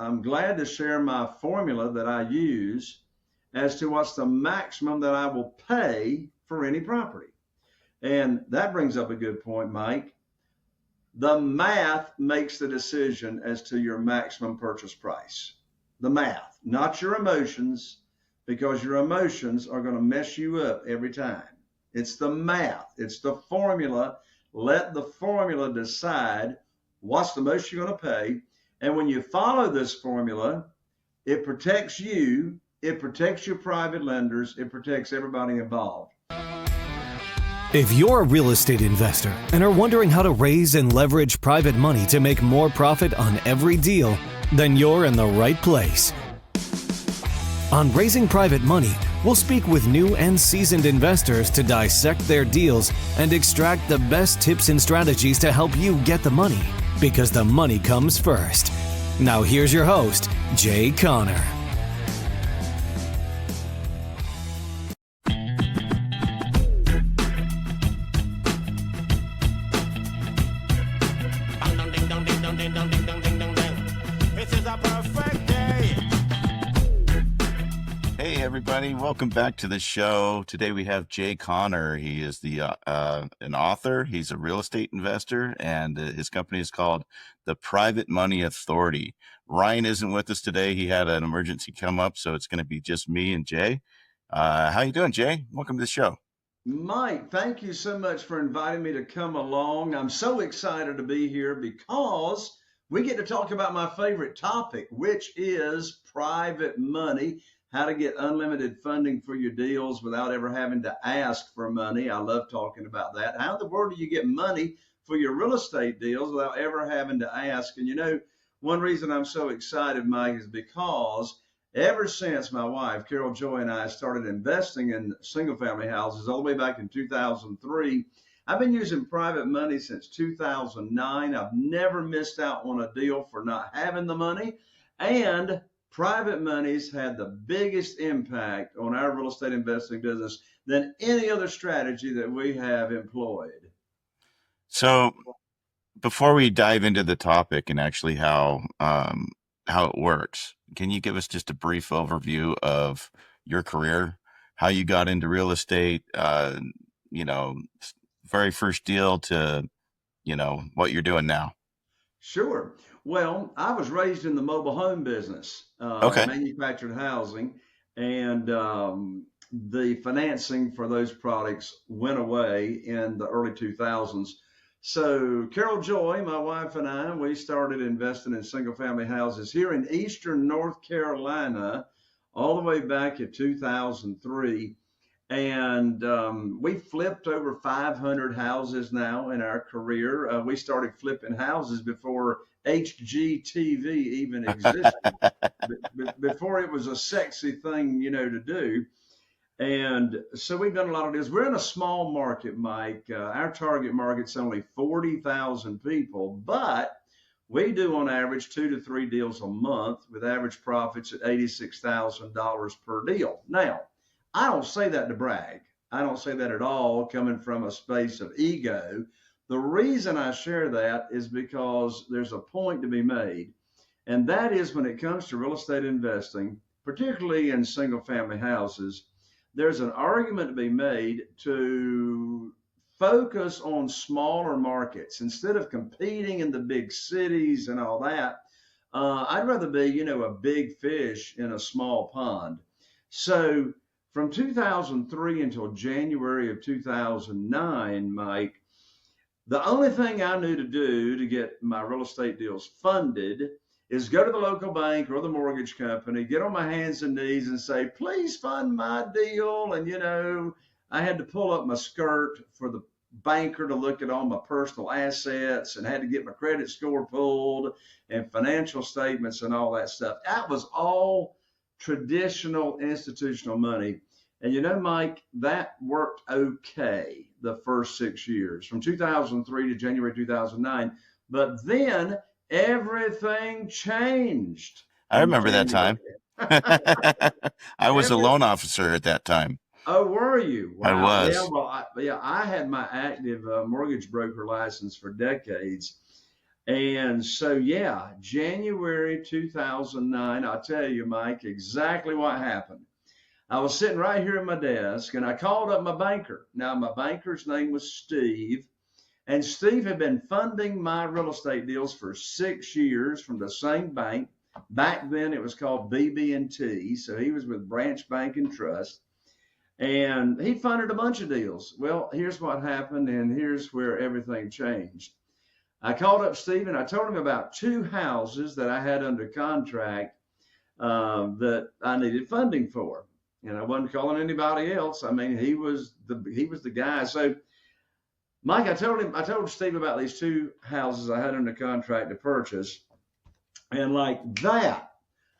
I'm glad to share my formula that I use as to what's the maximum that I will pay for any property. And that brings up a good point, Mike. The math makes the decision as to your maximum purchase price. The math, not your emotions, because your emotions are going to mess you up every time. It's the math, it's the formula. Let the formula decide what's the most you're going to pay. And when you follow this formula, it protects you, it protects your private lenders, it protects everybody involved. If you're a real estate investor and are wondering how to raise and leverage private money to make more profit on every deal, then you're in the right place. On Raising Private Money, we'll speak with new and seasoned investors to dissect their deals and extract the best tips and strategies to help you get the money, because the money comes first. Now here's your host, Jay Conner. Hey everybody, welcome back to the show. Today we have Jay Conner. He is an author, he's a real estate investor, and his company is called the Private Money Authority. Ryan isn't with us today. He had an emergency come up, so it's going to be just me and Jay. How you doing, Jay? Welcome to the show. Mike, thank you so much for inviting me to come along. I'm so excited to be here because we get to talk about my favorite topic, which is private money. How to get unlimited funding for your deals without ever having to ask for money. I love talking about that. How in the world do you get money for your real estate deals without ever having to ask? And you know, one reason I'm so excited, Mike, is because ever since my wife, Carol Joy, and I started investing in single family houses all the way back in 2003, I've been using private money since 2009. I've never missed out on a deal for not having the money. And private money's had the biggest impact on our real estate investing business than any other strategy that we have employed. So before we dive into the topic and actually how it works, can you give us just a brief overview of your career, how you got into real estate, very first deal to, what you're doing now? Sure. Well, I was raised in the mobile home business, Okay. manufactured housing, and the financing for those products went away in the early 2000s. So Carol Joy, my wife, and I, we started investing in single family houses here in Eastern North Carolina all the way back in 2003. And we flipped over 500 houses now in our career. We started flipping houses before HGTV even existed, before it was a sexy thing, to do. And so we've done a lot of deals. We're in a small market, Mike. Our target market's only 40,000 people, but we do on average 2 to 3 deals a month with average profits at $86,000 per deal. Now, I don't say that to brag. I don't say that at all coming from a space of ego. The reason I share that is because there's a point to be made. And that is when it comes to real estate investing, particularly in single family houses, there's an argument to be made to focus on smaller markets instead of competing in the big cities and all that. I'd rather be, a big fish in a small pond. So from 2003 until January of 2009, Mike, the only thing I knew to do to get my real estate deals funded is go to the local bank or the mortgage company, get on my hands and knees and say, please fund my deal. And, I had to pull up my skirt for the banker to look at all my personal assets and had to get my credit score pulled and financial statements and all that stuff. That was all traditional institutional money. And Mike, that worked okay the first 6 years, from 2003 to January 2009. But then everything changed. I remember that time. I was a loan officer at that time. Oh, were you? Wow. I was. Yeah, well, I had my active mortgage broker license for decades. And so, yeah, January 2009, I'll tell you, Mike, exactly what happened. I was sitting right here at my desk and I called up my banker. Now, my banker's name was Steve, and Steve had been funding my real estate deals for 6 years from the same bank. Back then it was called BB&T. So he was with Branch Bank and Trust, and he funded a bunch of deals. Well, here's what happened, and here's where everything changed. I called up Steve and I told him about 2 houses that I had under contract that I needed funding for. And I wasn't calling anybody else. I mean, he was the guy. So, Mike, I told Steve about these 2 houses I had under contract to purchase. And like that,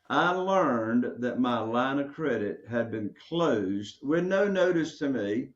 I learned that my line of credit had been closed with no notice to me.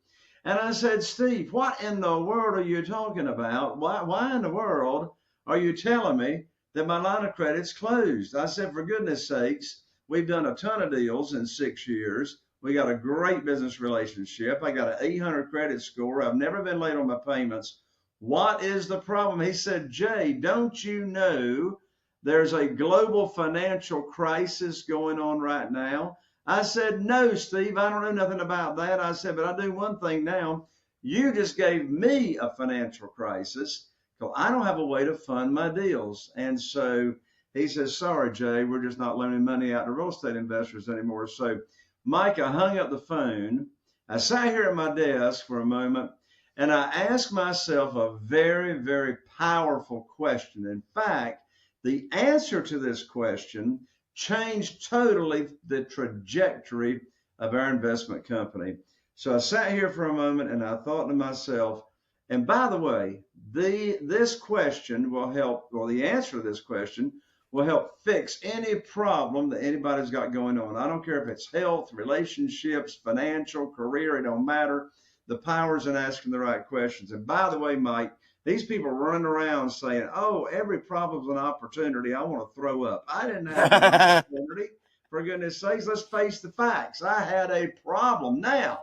And I said, Steve, what in the world are you talking about? Why in the world are you telling me that my line of credit's closed? I said, for goodness sakes, we've done a ton of deals in 6 years. We got a great business relationship. I got an 800 credit score. I've never been late on my payments. What is the problem? He said, Jay, don't you know there's a global financial crisis going on right now? I said, no, Steve, I don't know nothing about that. I said, but I do one thing now. You just gave me a financial crisis because I don't have a way to fund my deals. And so he says, sorry, Jay, we're just not loaning money out to real estate investors anymore. So, Mike, I hung up the phone. I sat here at my desk for a moment, and I asked myself a very, very powerful question. In fact, the answer to this question changed totally the trajectory of our investment company. So I sat here for a moment and I thought to myself, and by the way, this question will help, or the answer to this question will help fix any problem that anybody's got going on. I don't care if it's health, relationships, financial, career, it don't matter. The power's in asking the right questions. And by the way, Mike, these people running around saying, oh, every problem's an opportunity. I want to throw up. I didn't have an opportunity. For goodness sakes, let's face the facts. I had a problem. Now,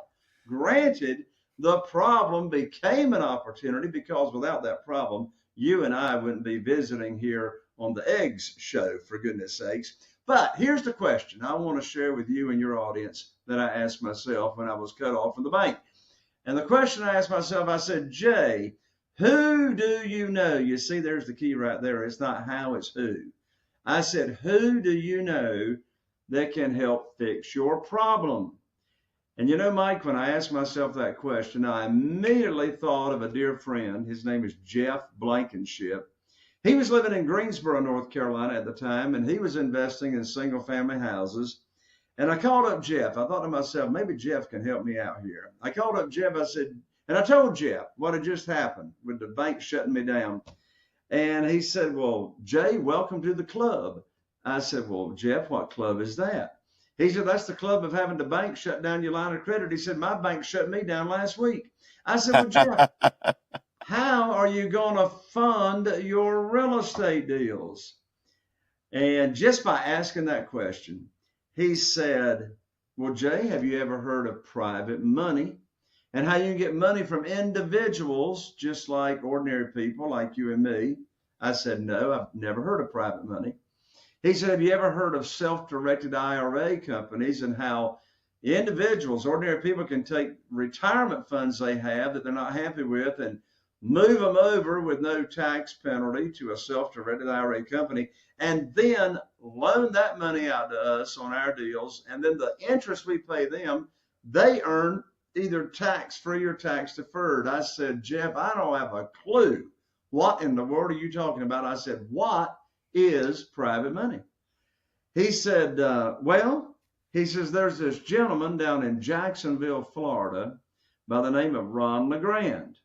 granted, the problem became an opportunity because without that problem, you and I wouldn't be visiting here on the Eggs Show, for goodness sakes. But here's the question I want to share with you and your audience that I asked myself when I was cut off from the bank. And the question I asked myself, I said, Jay, who do you know? You see, there's the key right there. It's not how, it's who. I said, who do you know that can help fix your problem? And you know, Mike, when I asked myself that question, I immediately thought of a dear friend. His name is Jeff Blankenship. He was living in Greensboro, North Carolina at the time, and he was investing in single family houses. And I called up Jeff. I thought to myself, maybe Jeff can help me out here. I called up Jeff. I said, and I told Jeff what had just happened with the bank shutting me down. And he said, well, Jay, welcome to the club. I said, well, Jeff, what club is that? He said, that's the club of having the bank shut down your line of credit. He said, my bank shut me down last week. I said, well, Jeff, how are you going to fund your real estate deals? And just by asking that question, he said, well, Jay, have you ever heard of private money and how you can get money from individuals just like ordinary people like you and me? I said, no, I've never heard of private money. He said, have you ever heard of self-directed IRA companies and how individuals, ordinary people, can take retirement funds they have that they're not happy with and move them over with no tax penalty to a self-directed IRA company and then loan that money out to us on our deals. And then the interest we pay them, they earn either tax-free or tax-deferred. I said, Jeff, I don't have a clue. What in the world are you talking about? I said, what is private money? He said, he says, there's this gentleman down in Jacksonville, Florida, by the name of Ron LeGrand.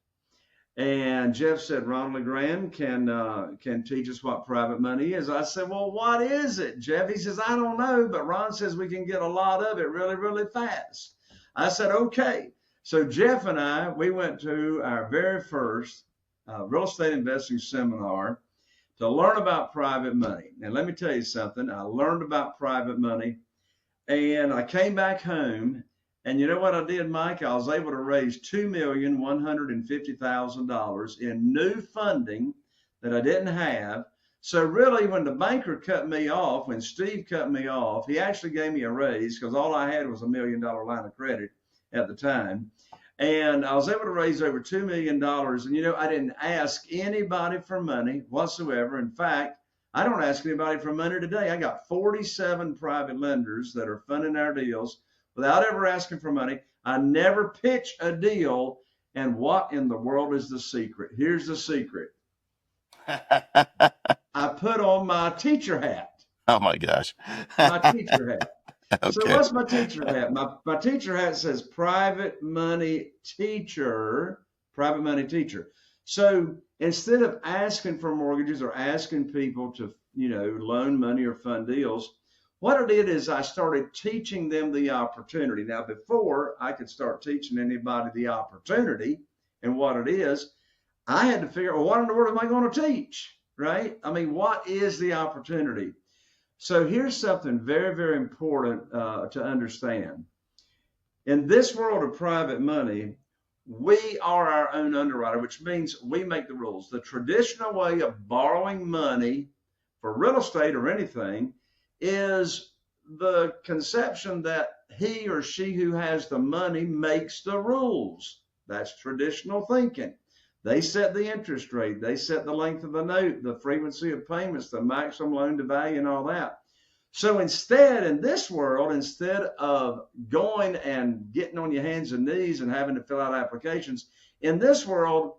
And Jeff said, Ron LeGrand can teach us what private money is. I said, well, what is it, Jeff? He says, I don't know, but Ron says we can get a lot of it really, really fast. I said, okay. So Jeff and I, we went to our very first real estate investing seminar to learn about private money. And let me tell you something. I learned about private money and I came back home. And you know what I did, Mike? I was able to raise $2,150,000 in new funding that I didn't have. So really, when the banker cut me off, when Steve cut me off, he actually gave me a raise because all I had was $1 million line of credit at the time. And I was able to raise over $2 million. And, I didn't ask anybody for money whatsoever. In fact, I don't ask anybody for money today. I got 47 private lenders that are funding our deals without ever asking for money. I never pitch a deal. And what in the world is the secret? Here's the secret. I put on my teacher hat. Oh my gosh. My teacher hat. Okay. So what's my teacher hat? My teacher hat says private money teacher, private money teacher. So instead of asking for mortgages or asking people to, loan money or fund deals, what I did is I started teaching them the opportunity. Now, before I could start teaching anybody the opportunity and what it is, I had to figure out, well, what in the world am I going to teach, right? I mean, what is the opportunity? So here's something very, very important to understand. In this world of private money, we are our own underwriter, which means we make the rules. The traditional way of borrowing money for real estate or anything is the conception that he or she who has the money makes the rules. That's traditional thinking. They set the interest rate. They set the length of the note, the frequency of payments, the maximum loan to value, and all that. So instead, in this world, instead of going and getting on your hands and knees and having to fill out applications, in this world,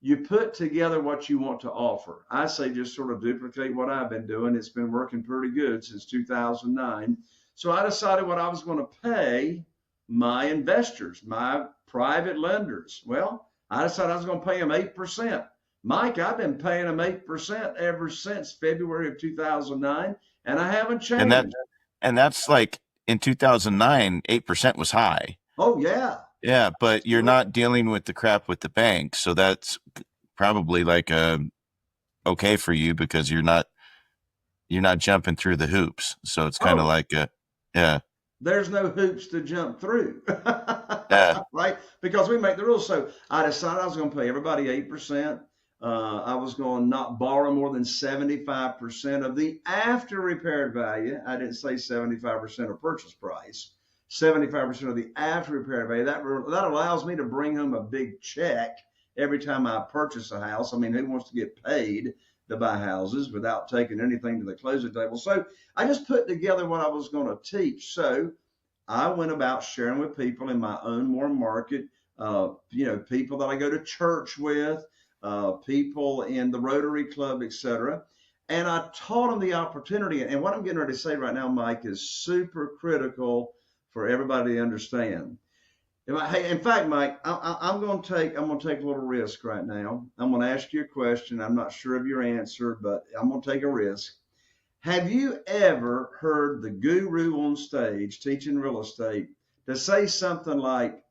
you put together what you want to offer. I say just sort of duplicate what I've been doing. It's been working pretty good since 2009. So I decided what I was going to pay my investors, my private lenders. Well, I decided I was going to pay them 8%. Mike, I've been paying them 8% ever since February of 2009, and I haven't changed. And that's like in 2009, 8% was high. Oh, yeah. Yeah, but you're not dealing with the crap with the bank, so that's probably like okay for you because you're not jumping through the hoops. So it's kind of like yeah. There's no hoops to jump through. Yeah. Right? Because we make the rules. So I decided I was going to pay everybody 8%. I was going to not borrow more than 75% of the after repaired value. I didn't say 75% of purchase price. 75% of the after repaired value. That allows me to bring home a big check every time I purchase a house. I mean, who wants to get paid to buy houses without taking anything to the closing table? So I just put together what I was going to teach. So I went about sharing with people in my own warm market, people that I go to church with, people in the Rotary Club, etc. And I taught them the opportunity. And what I'm getting ready to say right now, Mike, is super critical for everybody to understand. In fact, Mike, I'm going to take a little risk right now. I'm going to ask you a question. I'm not sure of your answer, but I'm going to take a risk. Have you ever heard the guru on stage teaching real estate to say something like,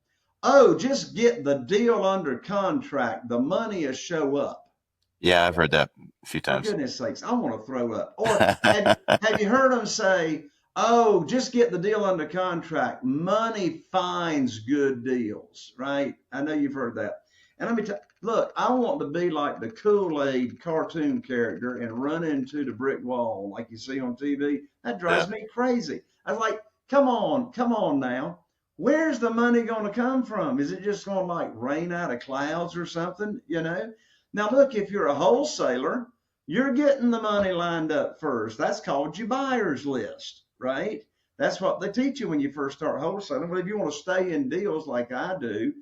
"Oh, just get the deal under contract. The money will show up"? Yeah, I've heard that a few times. For goodness sakes, I want to throw up. Or have you heard them say, "Oh, just get the deal under contract. Money finds good deals," right? I know you've heard that. And let me tell you, look, I want to be like the Kool-Aid cartoon character and run into the brick wall like you see on TV. That drives me crazy. I was like, come on now. Where's the money going to come from? Is it just going to like rain out of clouds or something, Now, look, if you're a wholesaler, you're getting the money lined up first. That's called your buyer's list, right? That's what they teach you when you first start wholesaling. But if you want to stay in deals like I do,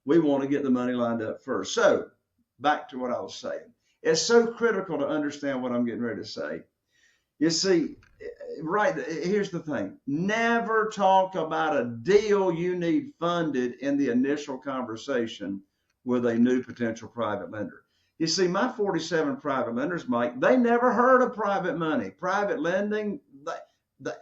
we want to get the money lined up first. So back to what I was saying. It's so critical to understand what I'm getting ready to say. You see, right, here's the thing. Never talk about a deal you need funded in the initial conversation with a new potential private lender. You see, my 47 private lenders, Mike, they never heard of private money, private lending.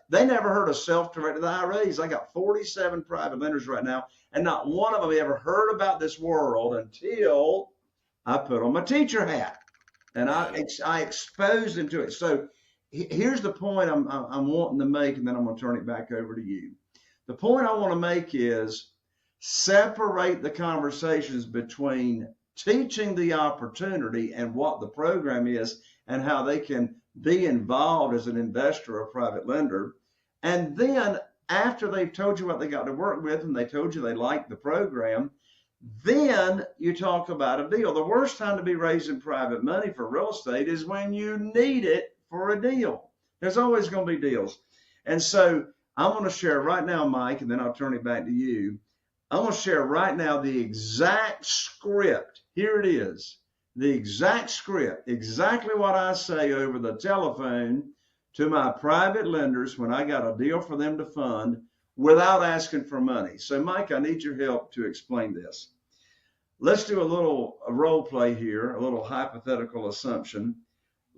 They never heard of self-directed IRAs. I got 47 private lenders right now, and not one of them ever heard about this world until I put on my teacher hat and I exposed them to it. So here's the point I'm wanting to make, and then I'm going to turn it back over to you. The point I want to make is separate the conversations between teaching the opportunity and what the program is and how they can be involved as an investor or private lender. And then after they've told you what they got to work with and they told you they like the program, then you talk about a deal. The worst time to be raising private money for real estate is when you need it for a deal. There's always going to be deals. And so I'm going to share right now, Mike, and then I'll turn it back to you. I'm going to share right now the exact script. Here it is. The exact script, exactly what I say over the telephone to my private lenders when I got a deal for them to fund without asking for money. So, Mike, I need your help to explain this. Let's do a role play here, a little hypothetical assumption.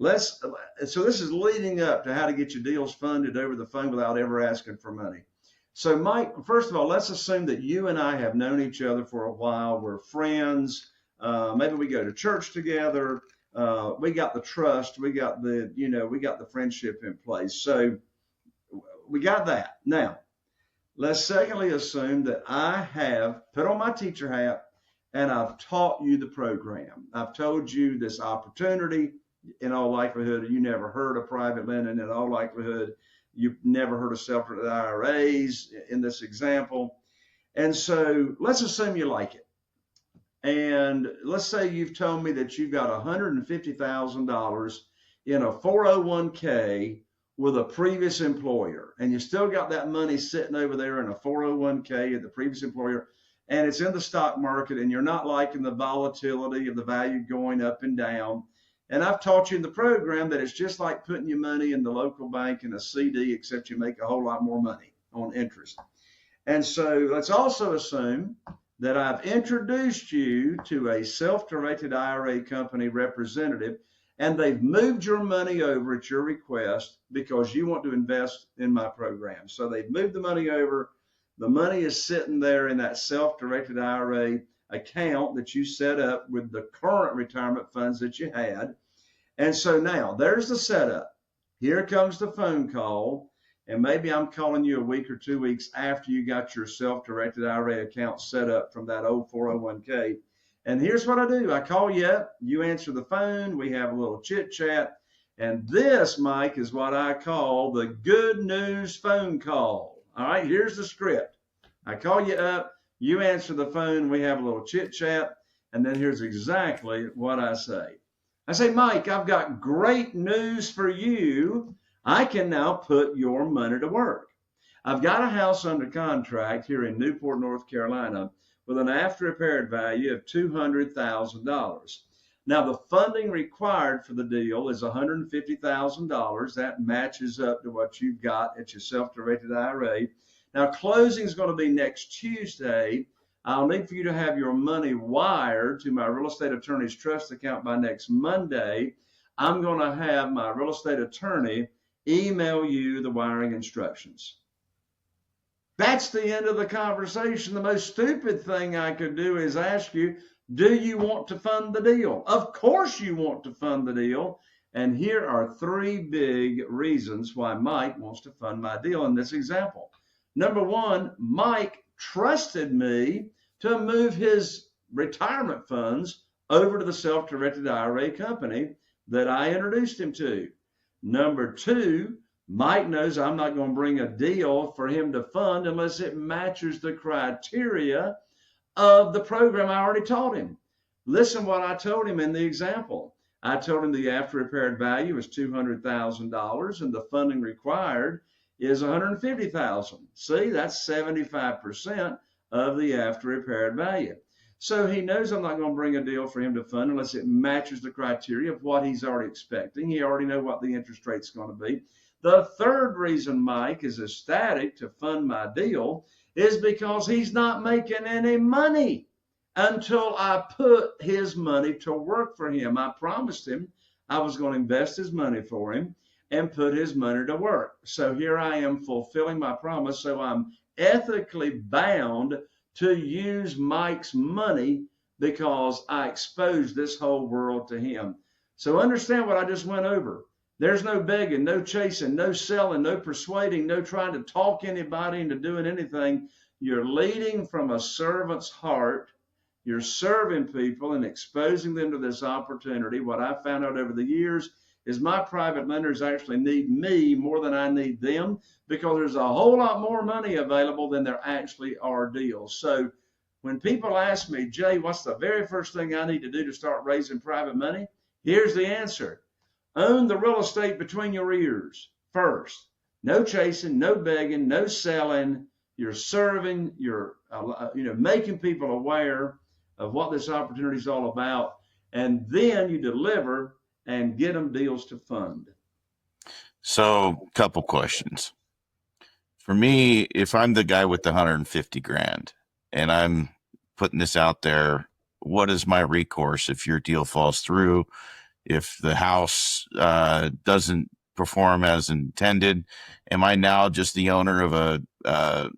So this is leading up to how to get your deals funded over the phone without ever asking for money. So, Mike, first of all, let's assume that you and I have known each other for a while. We're friends. Maybe we go to church together. We got the trust. We got the friendship in place. So we got that. Now, let's secondly assume that I have put on my teacher hat and I've taught you the program. I've told you this opportunity. In all likelihood, you never heard of private lending. In all likelihood, you've never heard of self-directed IRAs in this example. And so let's assume you like it. And let's say you've told me that you've got $150,000 in a 401k with a previous employer, and you still got that money sitting over there in a 401k at the previous employer, and it's in the stock market, and you're not liking the volatility of the value going up and down. And I've taught you in the program that it's just like putting your money in the local bank in a CD, except you make a whole lot more money on interest. And so let's also assume that I've introduced you to a self-directed IRA company representative, and they've moved your money over at your request because you want to invest in my program. So they've moved the money over. The money is sitting there in that self-directed IRA account that you set up with the current retirement funds that you had. And so now there's the setup. Here comes the phone call. And maybe I'm calling you a week or 2 weeks after you got your self-directed IRA account set up from that old 401k. And here's what I do. I call you up, you answer the phone, we have a little chit chat. And this, Mike, is what I call the good news phone call. All right, here's the script. I call you up, you answer the phone, we have a little chit chat. And then here's exactly what I say. I say, Mike, I've got great news for you. I can now put your money to work. I've got a house under contract here in Newport, North Carolina, with an after repaired value of $200,000. Now, the funding required for the deal is $150,000. That matches up to what you've got at your self-directed IRA. Now, closing is going to be next Tuesday. I'll need for you to have your money wired to my real estate attorney's trust account by next Monday. I'm going to have my real estate attorney email you the wiring instructions. That's the end of the conversation. The most stupid thing I could do is ask you, do you want to fund the deal? Of course you want to fund the deal. And here are 3 big reasons why Mike wants to fund my deal in this example. Number 1, Mike trusted me to move his retirement funds over to the self-directed IRA company that I introduced him to. Number 2, Mike knows I'm not going to bring a deal for him to fund unless it matches the criteria of the program I already taught him. Listen what I told him in the example. I told him the after repaired value is $200,000 and the funding required is $150,000. See, that's 75% of the after repaired value. So he knows I'm not going to bring a deal for him to fund unless it matches the criteria of what he's already expecting. He already knows what the interest rate's going to be. The third reason Mike is ecstatic to fund my deal is because he's not making any money until I put his money to work for him. I promised him I was going to invest his money for him and put his money to work. So here I am fulfilling my promise. So I'm ethically bound to use Mike's money because I exposed this whole world to him. So understand what I just went over. There's no begging, no chasing, no selling, no persuading, no trying to talk anybody into doing anything. You're leading from a servant's heart. You're serving people and exposing them to this opportunity. What I found out over the years is my private lenders actually need me more than I need them, because there's a whole lot more money available than there actually are deals. So when people ask me, Jay, what's the very first thing I need to do to start raising private money? Here's the answer. Own the real estate between your ears first. No chasing, no begging, no selling. You're serving, you're making people aware of what this opportunity is all about, and then you deliver and get them deals to fund. So, couple questions. For me, if I'm the guy with the 150 grand and I'm putting this out there, what is my recourse if your deal falls through? If the house doesn't perform as intended, am I now just the owner of a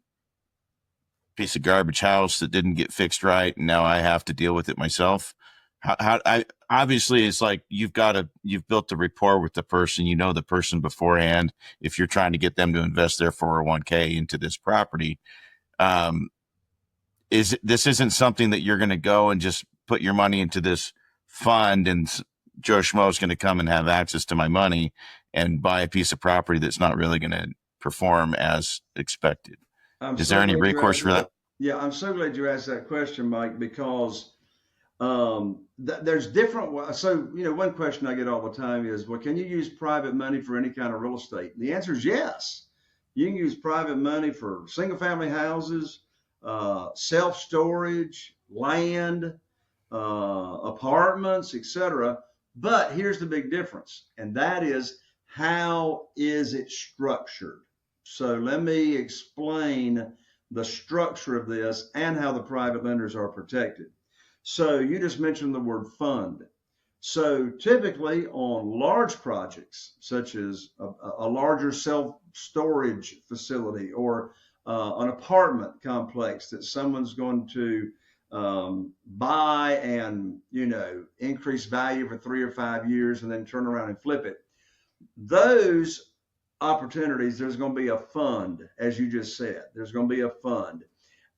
piece of garbage house that didn't get fixed right, and now I have to deal with it myself? Obviously it's like you've built the rapport with the person, the person beforehand. If you're trying to get them to invest their 401k into this property, this isn't something that you're going to go and just put your money into this fund and Joe Schmo is going to come and have access to my money and buy a piece of property that's not really going to perform as expected. Is there any recourse for that? Yeah, I'm so glad you asked that question, Mike, because there's different. So, one question I get all the time is, well, can you use private money for any kind of real estate? The answer is yes. You can use private money for single family houses, self-storage, land, apartments, etc. But here's the big difference, and that is, how is it structured? So let me explain the structure of this and how the private lenders are protected. So you just mentioned the word fund. So typically on large projects, such as a larger self-storage facility or an apartment complex that someone's going to buy and, increase value for 3 or 5 years and then turn around and flip it, those opportunities, there's going to be a fund, as you just said. There's going to be a fund.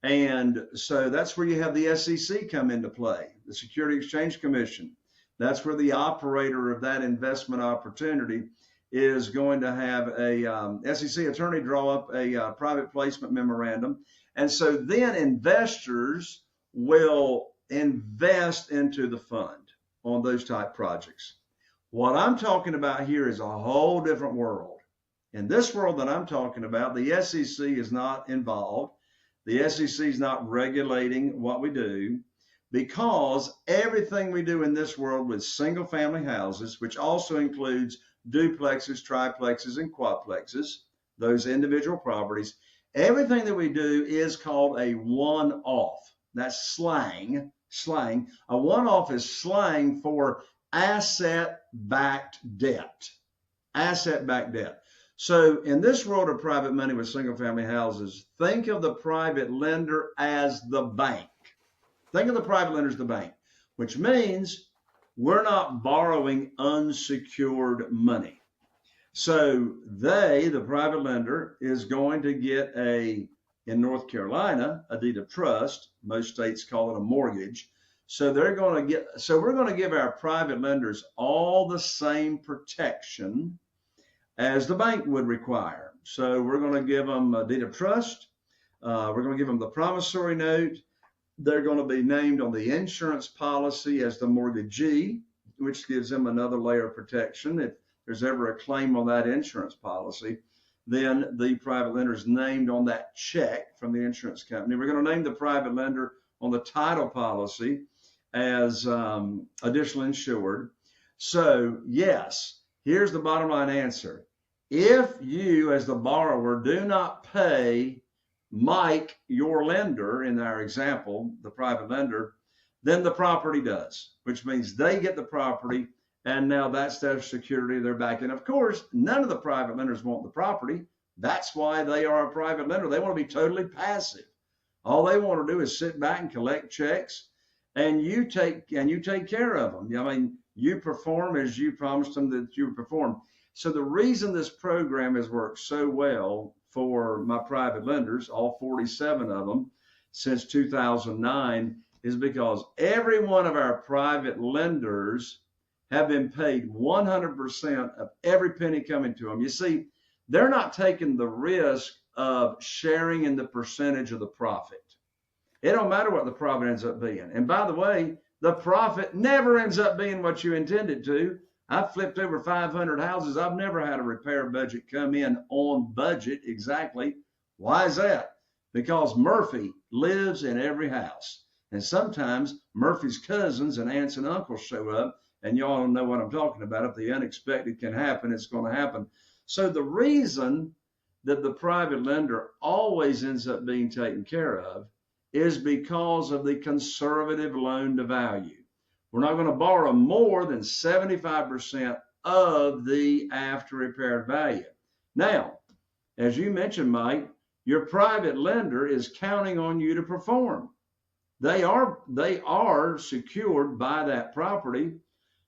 And so that's where you have the SEC come into play, the Security Exchange Commission. That's where the operator of that investment opportunity is going to have a SEC attorney draw up a private placement memorandum. And so then investors will invest into the fund on those type projects. What I'm talking about here is a whole different world. In this world that I'm talking about, the SEC is not involved. The SEC is not regulating what we do, because everything we do in this world with single family houses, which also includes duplexes, triplexes, and quadplexes, those individual properties, everything that we do is called a one-off. That's slang. A one-off is slang for asset-backed debt. Asset-backed debt. So in this world of private money with single family houses, think of the private lender as the bank. Think of the private lender as the bank, which means we're not borrowing unsecured money. So the private lender, is going to get in North Carolina, a deed of trust. Most states call it a mortgage. So we're going to give our private lenders all the same protection as the bank would require. So we're going to give them a deed of trust. We're going to give them the promissory note. They're going to be named on the insurance policy as the mortgagee, which gives them another layer of protection. If there's ever a claim on that insurance policy, then the private lender is named on that check from the insurance company. We're going to name the private lender on the title policy as additional insured. So yes, here's the bottom line answer. If you, as the borrower, do not pay Mike, your lender, in our example, the private lender, then the property does, which means they get the property, and now that's their security, they're back in. Of course, none of the private lenders want the property. That's why they are a private lender. They want to be totally passive. All they want to do is sit back and collect checks, and you take care of them. I mean, you perform as you promised them that you would perform. So the reason this program has worked so well for my private lenders, all 47 of them, since 2009, is because every one of our private lenders have been paid 100% of every penny coming to them. You see, they're not taking the risk of sharing in the percentage of the profit. It don't matter what the profit ends up being. And by the way, the profit never ends up being what you intended to. I've flipped over 500 houses. I've never had a repair budget come in on budget exactly. Why is that? Because Murphy lives in every house. And sometimes Murphy's cousins and aunts and uncles show up, and y'all know what I'm talking about. If the unexpected can happen, it's going to happen. So the reason that the private lender always ends up being taken care of is because of the conservative loan to value. We're not going to borrow more than 75% of the after repaired value. Now, as you mentioned, Mike, your private lender is counting on you to perform. They are secured by that property.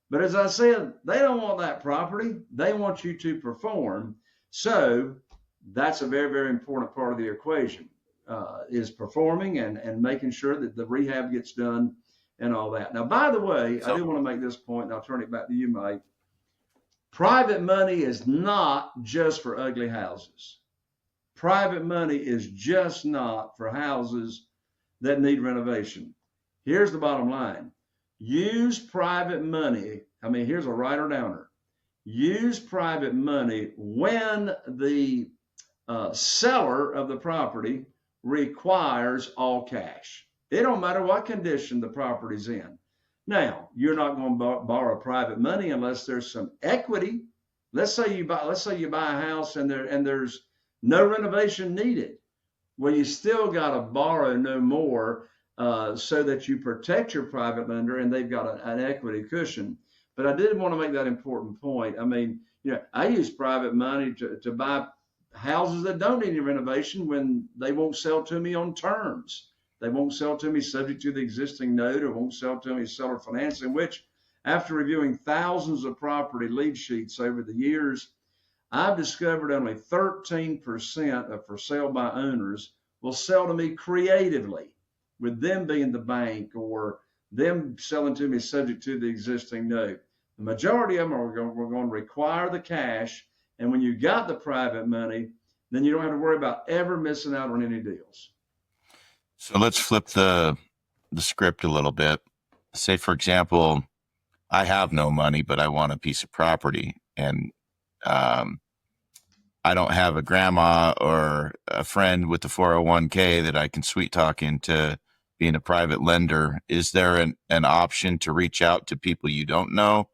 But as I said, they don't want that property. They want you to perform. So that's a very, very important part of the equation, is performing and making sure that the rehab gets done and all that. Now, by the way, I do want to make this point, and I'll turn it back to you, Mike. Private money is not just for ugly houses. Private money is just not for houses that need renovation. Here's the bottom line. Use private money. I mean, here's a writer downer. Use private money when the seller of the property requires all cash. It don't matter what condition the property's in. Now, you're not going to borrow private money unless there's some equity. Let's say you buy a house and there's no renovation needed. Well, you still got to borrow no more so that you protect your private lender and they've got an equity cushion. But I did want to make that important point. I mean, I use private money to buy houses that don't need any renovation when they won't sell to me on terms. They won't sell to me subject to the existing note, or won't sell to me seller financing, which, after reviewing thousands of property lead sheets over the years, I've discovered only 13% of for sale by owners will sell to me creatively, with them being the bank or them selling to me subject to the existing note. The majority of them are going to require the cash, and when you got the private money, then you don't have to worry about ever missing out on any deals. So let's flip the script a little bit. Say, for example, I have no money, but I want a piece of property, and I don't have a grandma or a friend with the 401k that I can sweet talk into being a private lender. Is there an option to reach out to people you don't know,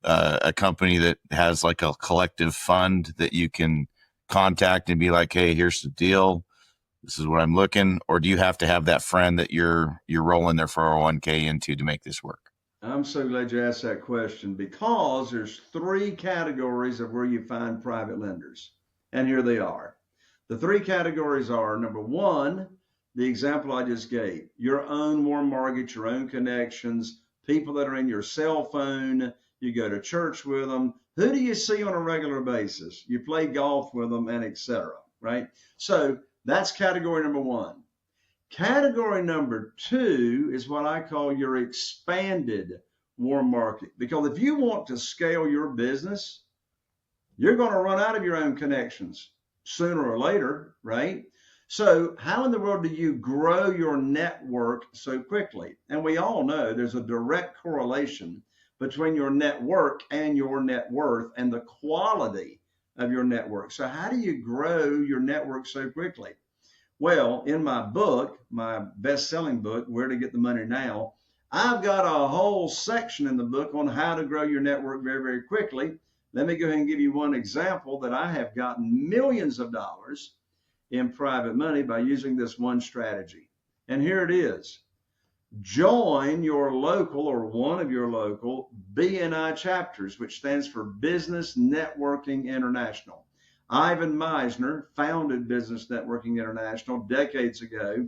a company that has like a collective fund that you can contact and be like, hey, here's the deal. This is what I'm looking. Or do you have to have that friend that you're rolling their 401k into to make this work? I'm so glad you asked that question, because there's 3 categories of where you find private lenders. And here they are. The 3 categories are, number 1, the example I just gave, your own warm mortgage, your own connections, people that are in your cell phone, you go to church with them. Who do you see on a regular basis? You play golf with them, and etc. Right? So that's category number 1. Category number 2 is what I call your expanded warm market. Because if you want to scale your business, you're going to run out of your own connections sooner or later, right? So how in the world do you grow your network so quickly? And we all know there's a direct correlation between your network and your net worth and the quality of your network. So how do you grow your network so quickly? Well, in my book, my best-selling book, Where to Get the Money Now, I've got a whole section in the book on how to grow your network very, very quickly. Let me go ahead and give you one example that I have gotten millions of dollars in private money by using this one strategy. And here it is. Join your local or one of your local BNI chapters, which stands for Business Networking International. Ivan Meisner founded Business Networking International decades ago,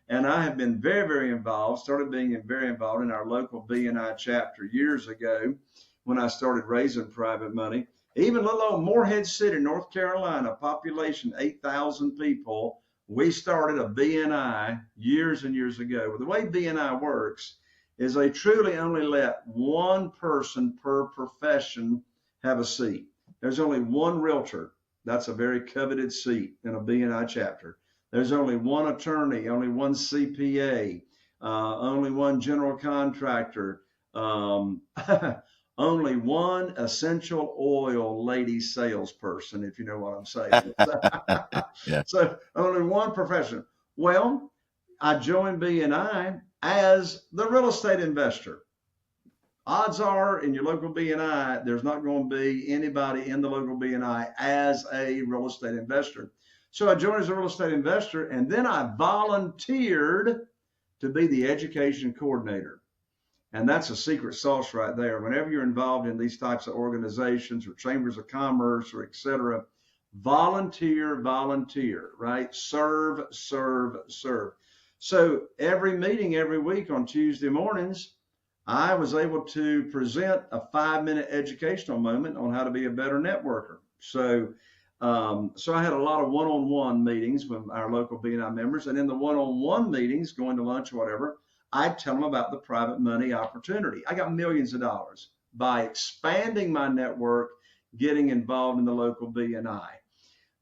and I have been very, very involved, started being very involved in our local BNI chapter years ago when I started raising private money. Even little old Morehead City, North Carolina, population 8,000 people, we started a BNI years and years ago. Well, the way BNI works is they truly only let one person per profession have a seat. There's only one realtor. That's a very coveted seat in a BNI chapter. There's only one attorney, only one CPA, only one general contractor, only one essential oil lady salesperson, if you know what I'm saying. Yeah. So only one profession. Well, I joined BNI as the real estate investor. Odds are in your local BNI, there's not going to be anybody in the local BNI as a real estate investor. So I joined as a real estate investor, and then I volunteered to be the education coordinator. And that's a secret sauce right there. Whenever you're involved in these types of organizations or chambers of commerce or et cetera, volunteer, right? Serve, serve, serve. So every meeting every week on Tuesday mornings, I was able to present a 5-minute educational moment on how to be a better networker. So I had a lot of one-on-one meetings with our local BNI members, and in the one-on-one meetings, going to lunch or whatever, I tell them about the private money opportunity. I got millions of dollars by expanding my network, getting involved in the local BNI.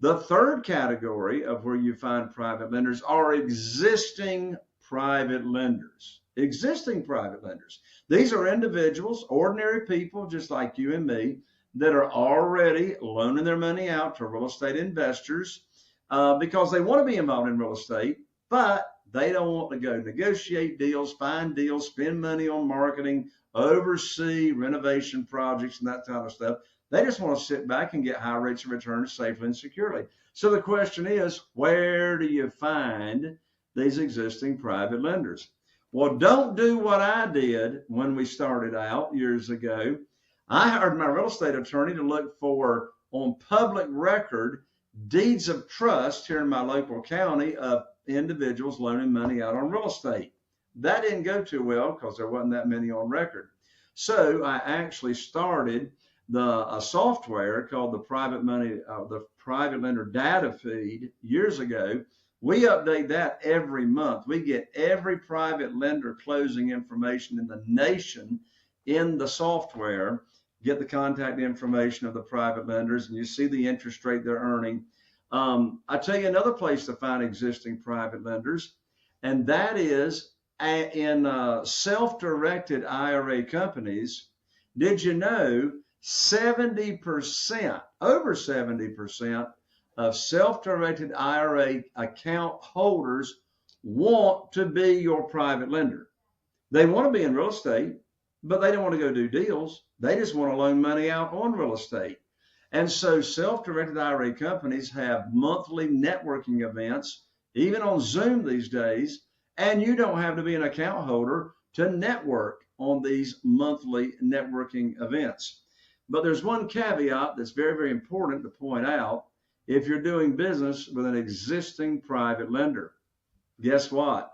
The third category of where you find private lenders are existing private lenders. Existing private lenders. These are individuals, ordinary people just like you and me, that are already loaning their money out to real estate investors because they want to be involved in real estate, but they don't want to go negotiate deals, find deals, spend money on marketing, oversee renovation projects and that kind of stuff. They just want to sit back and get high rates of return safely and securely. So the question is, where do you find these existing private lenders? Well, don't do what I did when we started out years ago. I hired my real estate attorney to look for, on public record, deeds of trust here in my local county of individuals loaning money out on real estate. That didn't go too well because there wasn't that many on record. So I actually started a software called the Private Lender Data Feed years ago. We update that every month. We get every private lender closing information in the nation in the software, get the contact information of the private lenders, and you see the interest rate they're earning. I tell you another place to find existing private lenders, and that is in self-directed IRA companies. Did you know 70%, over 70% of self-directed IRA account holders want to be your private lender? They want to be in real estate, but they don't want to go do deals. They just want to loan money out on real estate. And so self-directed IRA companies have monthly networking events, even on Zoom these days, and you don't have to be an account holder to network on these monthly networking events. But there's one caveat that's very, very important to point out. If you're doing business with an existing private lender, guess what?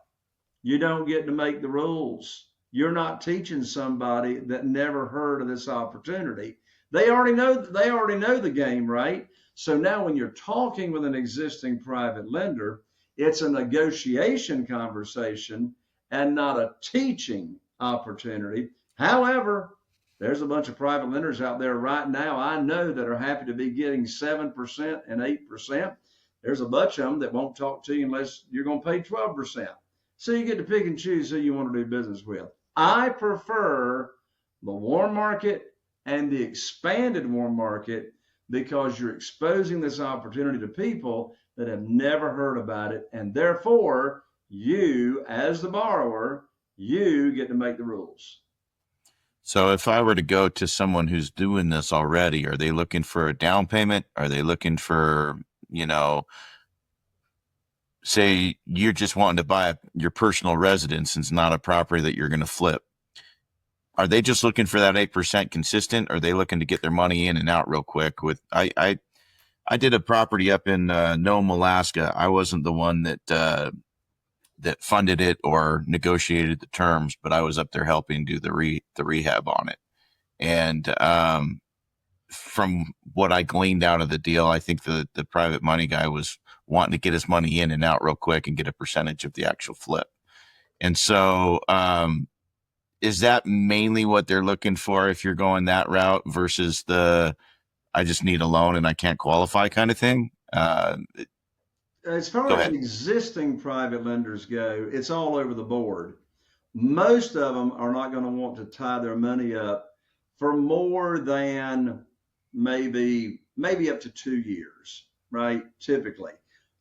You don't get to make the rules. You're not teaching somebody that never heard of this opportunity. They already know the game, right? So now when you're talking with an existing private lender, it's a negotiation conversation and not a teaching opportunity. However, there's a bunch of private lenders out there right now I know that are happy to be getting 7% and 8%. There's a bunch of them that won't talk to you unless you're going to pay 12%. So you get to pick and choose who you want to do business with. I prefer the warm market and the expanded warm market because you're exposing this opportunity to people that have never heard about it. And therefore, you, as the borrower, you get to make the rules. So if I were to go to someone who's doing this already, are they looking for a down payment? Are they looking for, say you're just wanting to buy your personal residence and it's not a property that you're going to flip? Are they just looking for that 8% consistent? Or are they looking to get their money in and out real quick? I did a property up in Nome, Alaska. I wasn't the one that funded it or negotiated the terms, but I was up there helping do the rehab on it. And from what I gleaned out of the deal, I think the private money guy was wanting to get his money in and out real quick and get a percentage of the actual flip. And so, is that mainly what they're looking for if you're going that route versus the I just need a loan and I can't qualify kind of thing? As far Go as ahead. existing private lenders go, it's all over the board. Most of them are not going to want to tie their money up for more than maybe up to 2 years, right? Typically.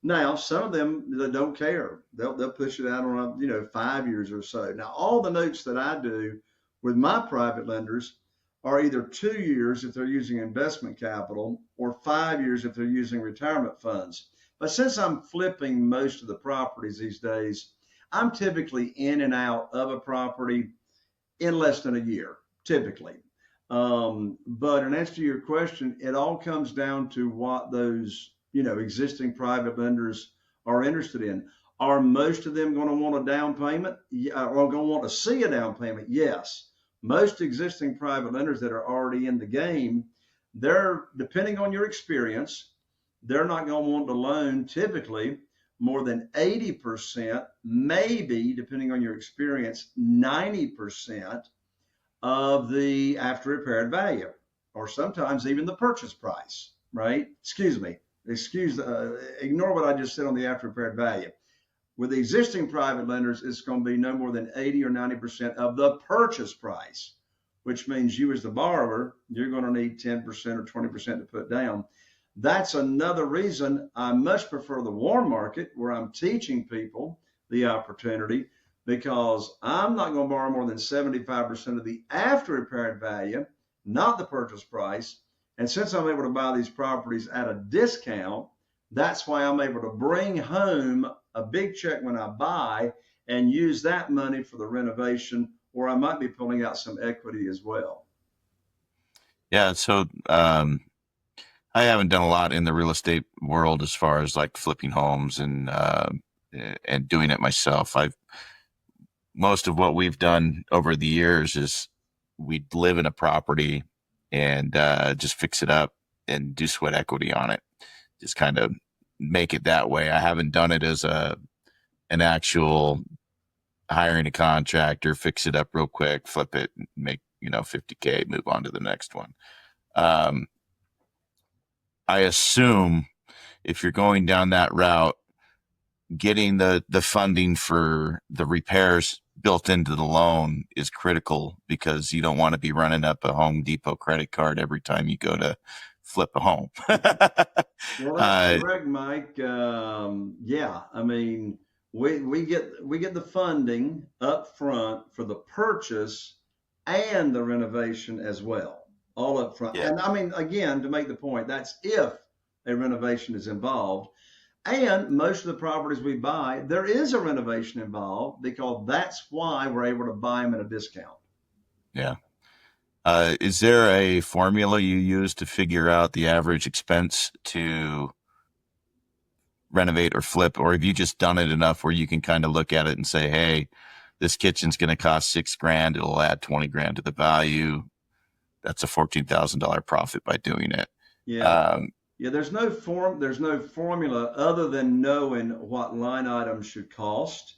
Now, some of them that don't care, they'll push it out on 5 years or so. Now, all the notes that I do with my private lenders are either 2 years if they're using investment capital or 5 years if they're using retirement funds. But since I'm flipping most of the properties these days, I'm typically in and out of a property in less than a year, typically. But in answer to your question, it all comes down to what those, existing private lenders are interested in. Are most of them going to want a down payment? Yeah, or going to want to see a down payment? Yes. Most existing private lenders that are already in the game, they're, depending on your experience, they're not going to want to loan typically more than 80%, maybe, depending on your experience, 90% of the after repaired value, or sometimes even the purchase price, right? Ignore what I just said on the after repaired value. With the existing private lenders, it's going to be no more than 80 or 90% of the purchase price, which means you as the borrower, you're going to need 10% or 20% to put down. That's another reason I much prefer the warm market where I'm teaching people the opportunity, because I'm not going to borrow more than 75% of the after repaired value, not the purchase price. And since I'm able to buy these properties at a discount, that's why I'm able to bring home a big check when I buy and use that money for the renovation, or I might be pulling out some equity as well. Yeah. So, I haven't done a lot in the real estate world as far as like flipping homes and doing it myself. Most of what we've done over the years is we live in a property and just fix it up and do sweat equity on it. Just kind of make it that way. I haven't done it as an actual hiring a contractor, fix it up real quick, flip it, make 50K, move on to the next one. I assume if you're going down that route, getting the funding for the repairs built into the loan is critical, because you don't want to be running up a Home Depot credit card every time you go to flip a home. Well, that's correct, Mike. Yeah, I mean, we get the funding up front for the purchase and the renovation as well, all up front. Yeah. And I mean, again, to make the point, that's if a renovation is involved. And most of the properties we buy, there is a renovation involved, because that's why we're able to buy them at a discount. Yeah. Is there a formula you use to figure out the average expense to renovate or flip, or have you just done it enough where you can kind of look at it and say, hey, this kitchen's going to cost $6,000. It'll add 20 grand to the value. That's a $14,000 profit by doing it. Yeah. Yeah, there's no formula other than knowing what line items should cost.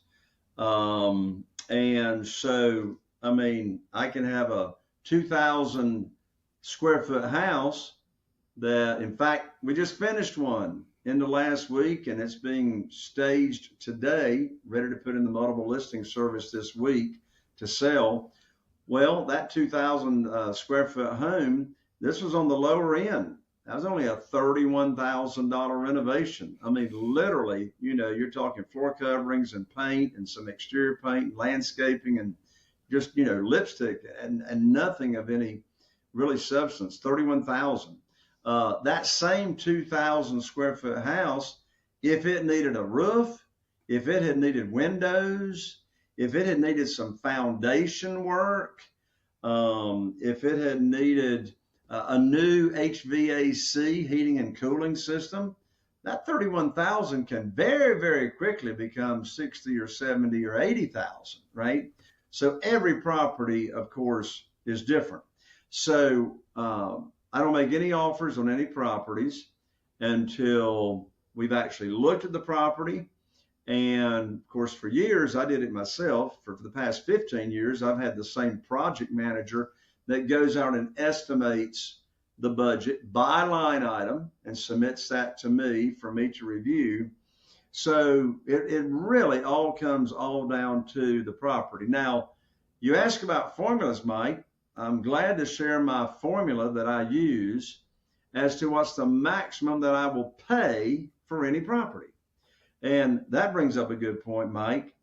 And so, I mean, I can have a 2,000 square foot house that, in fact, we just finished one in the last week, and it's being staged today, ready to put in the multiple listing service this week to sell. Well, that 2,000 square foot home, this was on the lower end. That was only a $31,000 renovation. I mean, literally, you're talking floor coverings and paint and some exterior paint, landscaping, and just, lipstick and nothing of any really substance. 31,000. That same 2,000 square foot house, if it needed a roof, if it had needed windows, if it had needed some foundation work, if it had needed a new HVAC heating and cooling system, that 31,000 can very, very quickly become 60 or 70 or 80,000, right? So every property, of course, is different. So I don't make any offers on any properties until We've actually looked at the property. And of course, for years, I did it myself. For the past 15 years, I've had the same project manager that goes out and estimates the budget by line item and submits that to me for me to review. So it really all comes all down to the property. Now, you ask about formulas, Mike. I'm glad to share my formula that I use as to what's the maximum that I will pay for any property. And that brings up a good point, Mike.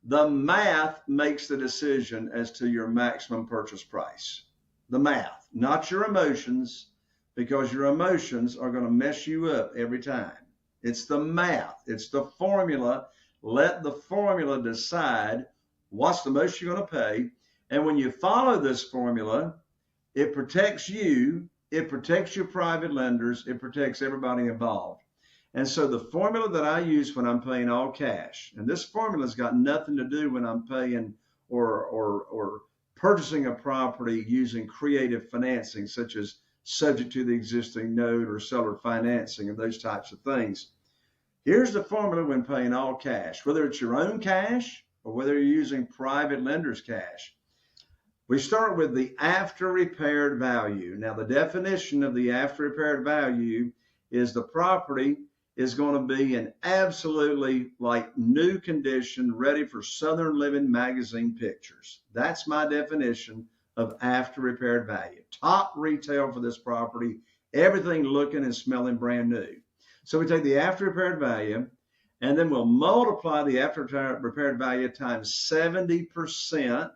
The math makes the decision as to your maximum purchase price. The math, not your emotions, because your emotions are going to mess you up every time. It's the math. It's the formula. Let the formula decide what's the most you're going to pay. And when you follow this formula, it protects you, it protects your private lenders, it protects everybody involved. And so the formula that I use when I'm paying all cash, and this formula's got nothing to do when I'm paying or purchasing a property using creative financing, such as subject to the existing note or seller financing and those types of things. Here's the formula when paying all cash, whether it's your own cash or whether you're using private lenders' cash. We start with the after repaired value. Now, the definition of the after repaired value is the property is going to be in absolutely like new condition, ready for Southern Living magazine pictures. That's my definition of after repaired value. Top retail for this property, everything looking and smelling brand new. So we take the after repaired value, and then we'll multiply the after repaired value times 70%,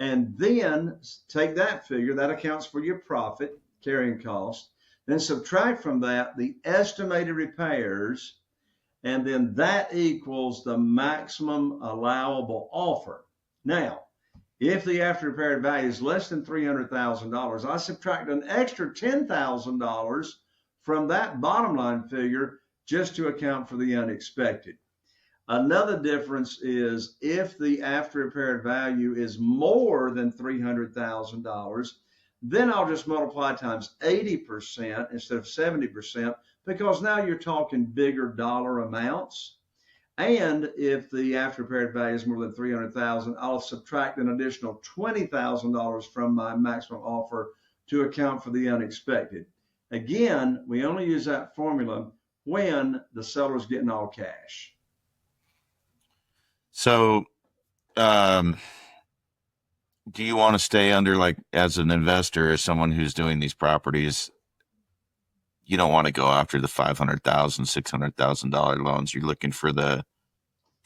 and then take that figure, that accounts for your profit, carrying cost, then subtract from that the estimated repairs, and then that equals the maximum allowable offer. Now, if the after repaired value is less than $300,000, I subtract an extra $10,000 from that bottom line figure just to account for the unexpected. Another difference is if the after repaired value is more than $300,000, then I'll just multiply times 80% instead of 70%, because now you're talking bigger dollar amounts. And if the after repaired value is more than $300,000, I'll subtract an additional $20,000 from my maximum offer to account for the unexpected. Again, we only use that formula when the seller's getting all cash. So, do you want to stay under, like, as an investor, as someone who's doing these properties, you don't want to go after the $500,000, $600,000 loans. You're looking for the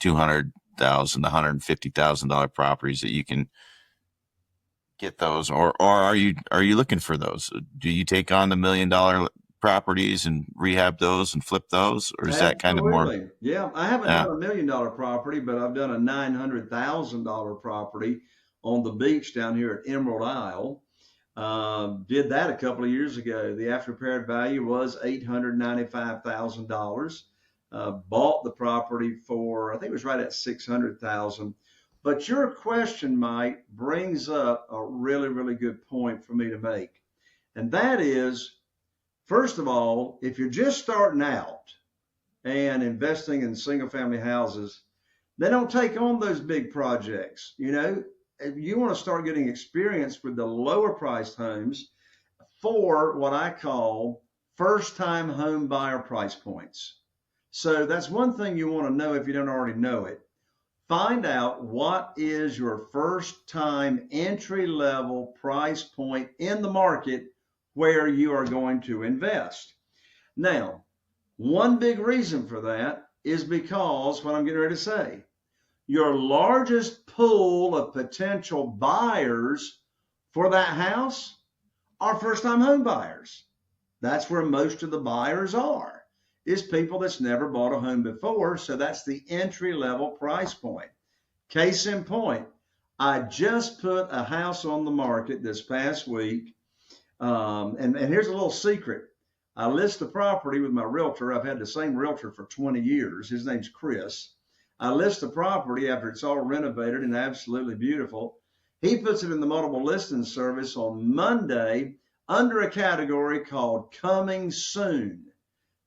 $200,000, $150,000 properties that you can get those, or are you looking for those? Do you take on the $1 million properties and rehab those and flip those, or is Absolutely. that kind of more? Yeah, I haven't done $1 million property, but I've done a $900,000 property on the beach down here at Emerald Isle. Did that a couple of years ago. The after repaired value was $895,000. Bought the property for, I think it was right at $600,000. But your question, Mike, brings up a really, really good point for me to make. And that is, first of all, if you're just starting out and investing in single family houses, they don't take on those big projects. You know, if you want to start getting experience with the lower priced homes for what I call first time home buyer price points. So that's one thing you want to know if you don't already know it. Find out what is your first time entry level price point in the market where you are going to invest. Now, one big reason for that is because what I'm getting ready to say, your largest pool of potential buyers for that house are first-time home buyers. That's where most of the buyers are, is people that's never bought a home before. So that's the entry-level price point. Case in point, I just put a house on the market this past week. And here's a little secret. I list the property with my realtor. I've had the same realtor for 20 years. His name's Chris. I list the property after it's all renovated and absolutely beautiful. He puts it in the multiple listing service on Monday under a category called coming soon.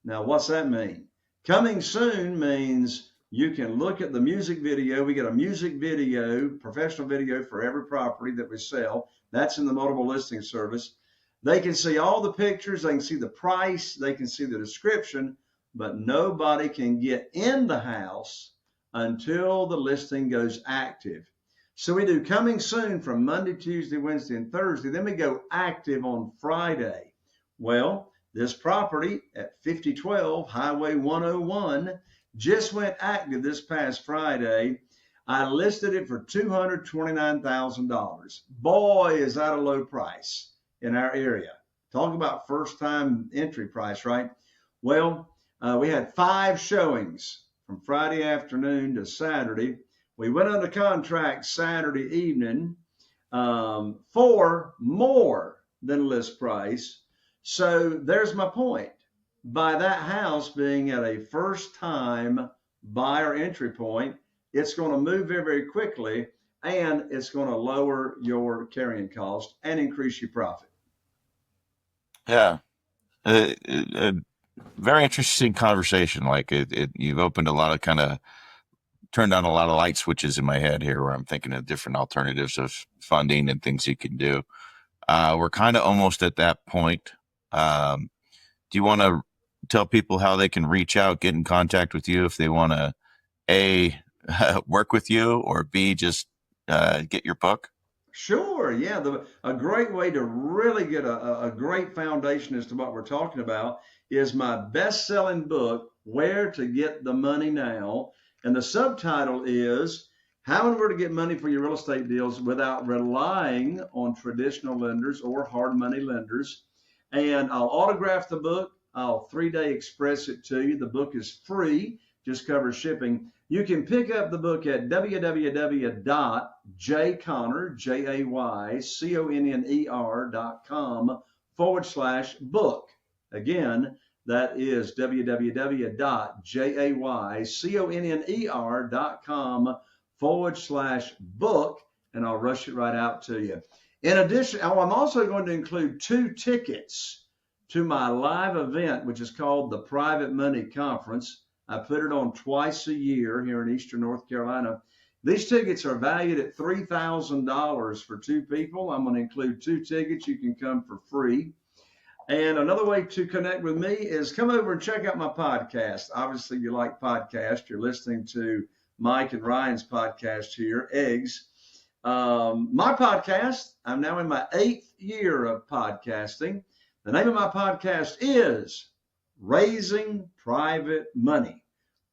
Now, what's that mean? Coming soon means you can look at the music video. We get a music video, professional video for every property that we sell. That's in the multiple listing service. They can see all the pictures. They can see the price. They can see the description, but nobody can get in the house until the listing goes active. So we do coming soon from Monday, Tuesday, Wednesday, and Thursday. Then we go active on Friday. Well, this property at 5012 Highway 101 just went active this past Friday. I listed it for $229,000. Boy, is that a low price in our area. Talk about first time entry price, right? Well, we had 5 showings from Friday afternoon to Saturday. We went under contract Saturday evening for more than list price. So there's my point. By that house being at a first time buyer entry point, it's going to move very, very quickly, and it's going to lower your carrying cost and increase your profit. Yeah. Very interesting conversation. Like you've opened a lot of turned on a lot of light switches in my head here where I'm thinking of different alternatives of funding and things you can do. We're kind of almost at that point. Do you want to tell people how they can reach out, get in contact with you if they want to A, work with you, or B, just get your book? Sure. Yeah. A great way to really get a great foundation as to what we're talking about is my best-selling book, Where to Get the Money Now. And the subtitle is How and Where to Get Money for Your Real Estate Deals Without Relying on Traditional Lenders or Hard Money Lenders. And I'll autograph the book. I'll 3-day express it to you. The book is free, just covers shipping. You can pick up the book at www.jayconner.com/book. Again, that is www.jayconner.com/book, and I'll rush it right out to you. In addition, I'm also going to include 2 tickets to my live event, which is called the Private Money Conference. I put it on twice a year here in Eastern North Carolina. These tickets are valued at $3,000 for 2 people. I'm going to include 2 tickets. You can come for free. And another way to connect with me is come over and check out my podcast. Obviously, you like podcasts. You're listening to Mike and Ryan's podcast here, Eggs. My podcast, I'm now in my 8th year of podcasting. The name of my podcast is Raising Private Money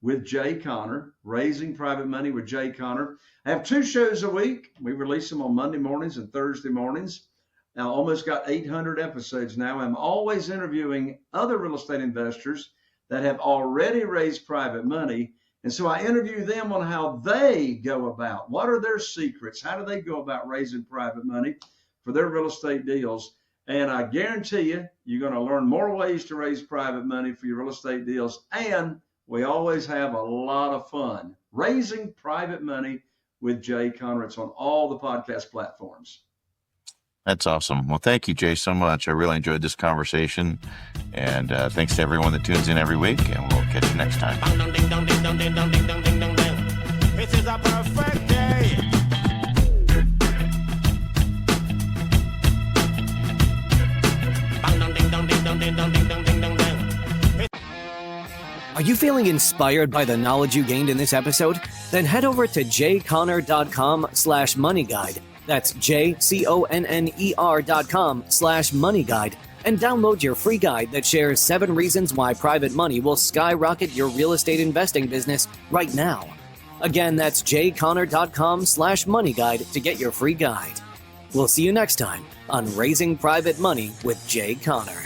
with Jay Conner. Raising Private Money with Jay Conner. I have 2 shows a week. We release them on Monday mornings and Thursday mornings. Now, almost got 800 episodes now. I'm always interviewing other real estate investors that have already raised private money. And so I interview them on how they go about, what are their secrets? How do they go about raising private money for their real estate deals? And I guarantee you, you're going to learn more ways to raise private money for your real estate deals. And we always have a lot of fun. Raising Private Money with Jay Conner. It's on all the podcast platforms. That's awesome. Well, thank you, Jay, so much. I really enjoyed this conversation. And thanks to everyone that tunes in every week. And we'll catch you next time. This is a perfect day. Are you feeling inspired by the knowledge you gained in this episode? Then head over to jayconner.com/moneyguide. That's jayconner.com/moneyguide and download your free guide that shares 7 reasons why private money will skyrocket your real estate investing business right now. Again, that's jayconner.com/moneyguide to get your free guide. We'll see you next time on Raising Private Money with Jay Conner.